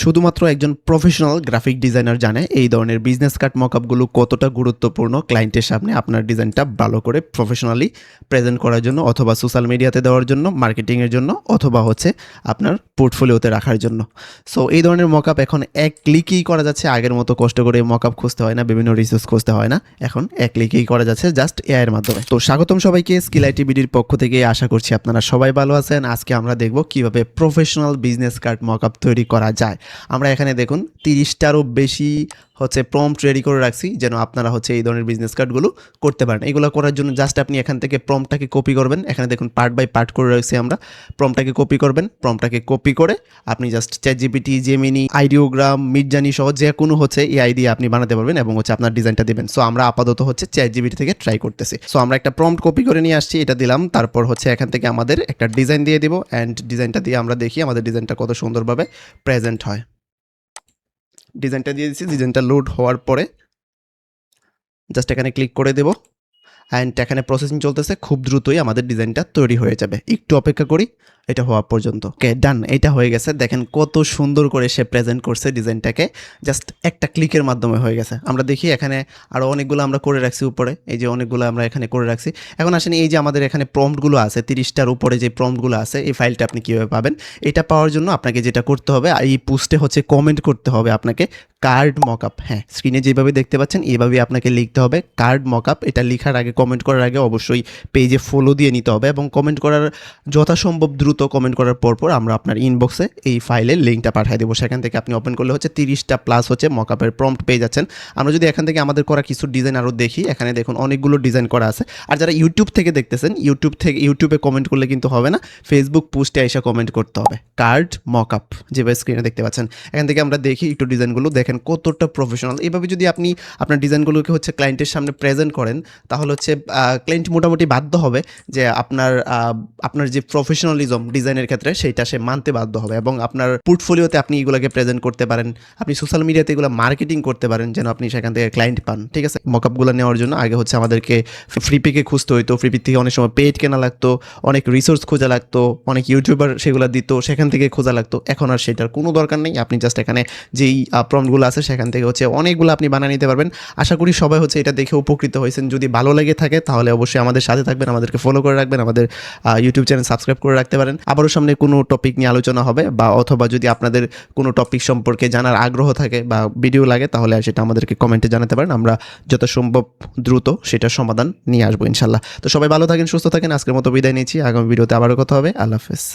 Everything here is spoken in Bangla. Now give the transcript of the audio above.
শুধুমাত্র একজন প্রফেশনাল গ্রাফিক ডিজাইনার জানে এই ধরনের বিজনেস কার্ড মকআপগুলো কতটা গুরুত্বপূর্ণ ক্লায়েন্টের সামনে আপনার ডিজাইনটা ভালো করে প্রফেশনালি প্রেজেন্ট করার জন্য, অথবা সোশ্যাল মিডিয়াতে দেওয়ার জন্য, মার্কেটিংয়ের জন্য, অথবা হচ্ছে আপনার পোর্টফোলিওতে রাখার জন্য। সো এই ধরনের মকআপ এখন এক ক্লিকেই করা যাচ্ছে। আগের মতো কষ্ট করে মকআপ খুঁজতে হয় না, বিভিন্ন রিসোর্স খুঁজতে হয় না, এখন এক ক্লিকেই করা যাচ্ছে জাস্ট এআই এর মাধ্যমে। তো স্বাগতম সবাইকে স্কিল আইটি বিডির পক্ষ থেকে। আশা করছি আপনারা সবাই ভালো আছেন। আজকে আমরা দেখব কিভাবে প্রফেশনাল বিজনেস কার্ড মকআপ তৈরি করা যায়। আমরা এখানে দেখুন 30টারও বেশি প্রম্পট রেডি করে রাখছি, যেন আপনারা এই ধরনের বিজনেস কার্ডগুলো করতে পারেন। এগুলো করার জন্য জাস্ট আপনি এখান থেকে প্রম্পটটাকে কপি করবেন। এখানে দেখুন পার্ট বাই পার্ট করে রাখছি আমরা। প্রম্পটটাকে কপি করবেন। প্রম্পটটাকে কপি করে আপনি just ChatGPT, Gemini, Ideogram, Midjourney সহ যে কোনো এআই দিয়ে আপনি বানাতে পারবেন এবং আপনার ডিজাইনটা দিবেন। সো আমরা আপাতত চ্যাটজিপিটি থেকে ট্রাই করতেছি। সো আমরা একটা প্রম্পট কপি করে নিয়ে আসছি, এটা দিলাম। তারপর এখান থেকে আমাদের একটা ডিজাইন দিয়ে দিব, অ্যান্ড ডিজাইনটা দিয়ে আমরা দেখি আমাদের ডিজাইনটা কত সুন্দরভাবে প্রেজেন্ট হয়। ডিজাইনটা দিয়ে দিচ্ছি। ডিজাইনটা লোড হওয়ার পরে জাস্ট এখানে ক্লিক করে দেব, অ্যান্ড এখানে প্রসেসিং চলতেছে। খুব দ্রুতই আমাদের ডিজাইনটা তৈরি হয়ে যাবে। একটু অপেক্ষা করি এটা হওয়া পর্যন্ত। ওকে, ডান। এটা হয়ে গেছে। দেখেন কত সুন্দর করে সে প্রেজেন্ট করছে ডিজাইনটাকে, জাস্ট একটা ক্লিকের মাধ্যমে হয়ে গেছে। আমরা দেখি এখানে আরও অনেকগুলো আমরা করে রাখছি উপরে, এই যে অনেকগুলো আমরা এখানে করে রাখছি। এখন আসেন, এই যে আমাদের এখানে প্রম্পটগুলো আছে 30টার উপরে যে প্রম্পটগুলো আছে, এই ফাইলটা আপনি কীভাবে পাবেন? এটা পাওয়ার জন্য আপনাকে যেটা করতে হবে, এই পোস্টে কমেন্ট করতে হবে আপনাকে কার্ড মকআপ। হ্যাঁ, স্ক্রিনে যেভাবে দেখতে পাচ্ছেন এইভাবে আপনাকে লিখতে হবে কার্ড মকআপ। এটা লেখার আগে, কমেন্ট করার আগে অবশ্যই পেজে ফলো দিয়ে নিতে হবে, এবং কমেন্ট করার যথাসম্ভব দ্রুত কমেন্ট করার পরপর আমরা আপনার ইনবক্সে এই ফাইলের লিঙ্কটা পাঠিয়ে দেবো। সেখান থেকে আপনি ওপেন করলে 30টা প্লাস মকআপের প্রম্পট পেয়ে যাচ্ছেন। আমরা যদি এখান থেকে আমাদের করা কিছু ডিজাইন আরও দেখি, এখানে দেখুন অনেকগুলো ডিজাইন করা আছে। আর যারা ইউটিউব থেকে দেখতেছেন, ইউটিউবে কমেন্ট করলে কিন্তু হবে না, ফেসবুক পোস্টে এসে কমেন্ট করতে হবে কার্ড মকআপ, যেভাবে স্ক্রিনে দেখতে পাচ্ছেন। এখান থেকে আমরা দেখি একটু ডিজাইনগুলো, দেখেন কতটা প্রফেশনাল। এইভাবে যদি আপনি আপনার ডিজাইনগুলোকে ক্লায়েন্টের সামনে প্রেজেন্ট করেন, তাহলে ক্লায়েন্ট মোটামুটি বাধ্য হবে যে আপনার যে প্রফেশনালিজম ডিজাইনের ক্ষেত্রে সেইটা সে মানতে বাধ্য হবে, এবং আপনার পোর্টফোলিওতে আপনি এগুলোকে প্রেজেন্ট করতে পারেন। আপনি সোশ্যাল মিডিয়াতে এগুলো মার্কেটিং করতে পারেন, যেন আপনি সেখান থেকে ক্লায়েন্ট পান। ঠিক আছে, মকআপগুলো নেওয়ার জন্য আগে আমাদেরকে ফ্রি পেকে খুঁজতে হইতো, ফ্রি পিক থেকে অনেক সময় পেড কেনা লাগতো, অনেক রিসোর্স খোঁজা লাগতো, অনেক ইউটিউবার সেগুলো দিত, সেখান থেকে খোঁজা লাগতো। এখন আর সেটার কোনো দরকার নেই। আপনি জাস্ট এখানে যেই প্রম্পটগুলো আছে সেখান থেকে অনেকগুলো আপনি বানিয়ে নিতে পারবেন। আশা করি সবাই এটা দেখে উপকৃত হয়েছেন। যদি ভালো লেগে থাকে তাহলে অবশ্যই আমাদের সাথে থাকবেন, আমাদেরকে ফলো করে রাখবেন, আমাদের ইউটিউব চ্যানেল সাবস্ক্রাইব করে রাখতে পারেন। আবারও সামনে কোনো টপিক নিয়ে আলোচনা হবে, বা অথবা যদি আপনাদের কোনো টপিক সম্পর্কে জানার আগ্রহ থাকে বা ভিডিও লাগে, তাহলে সেটা আমাদেরকে কমেন্টে জানাতে পারেন। আমরা যথাসম্ভব দ্রুত সেটার সমাধান নিয়ে আসবো ইনশাল্লাহ। তো সবাই ভালো থাকেন, সুস্থ থাকেন। আজকের মতো বিদায় নিচ্ছি। আগামী ভিডিওতে আবারও কথা হবে। আল্লাহ হাফেজ।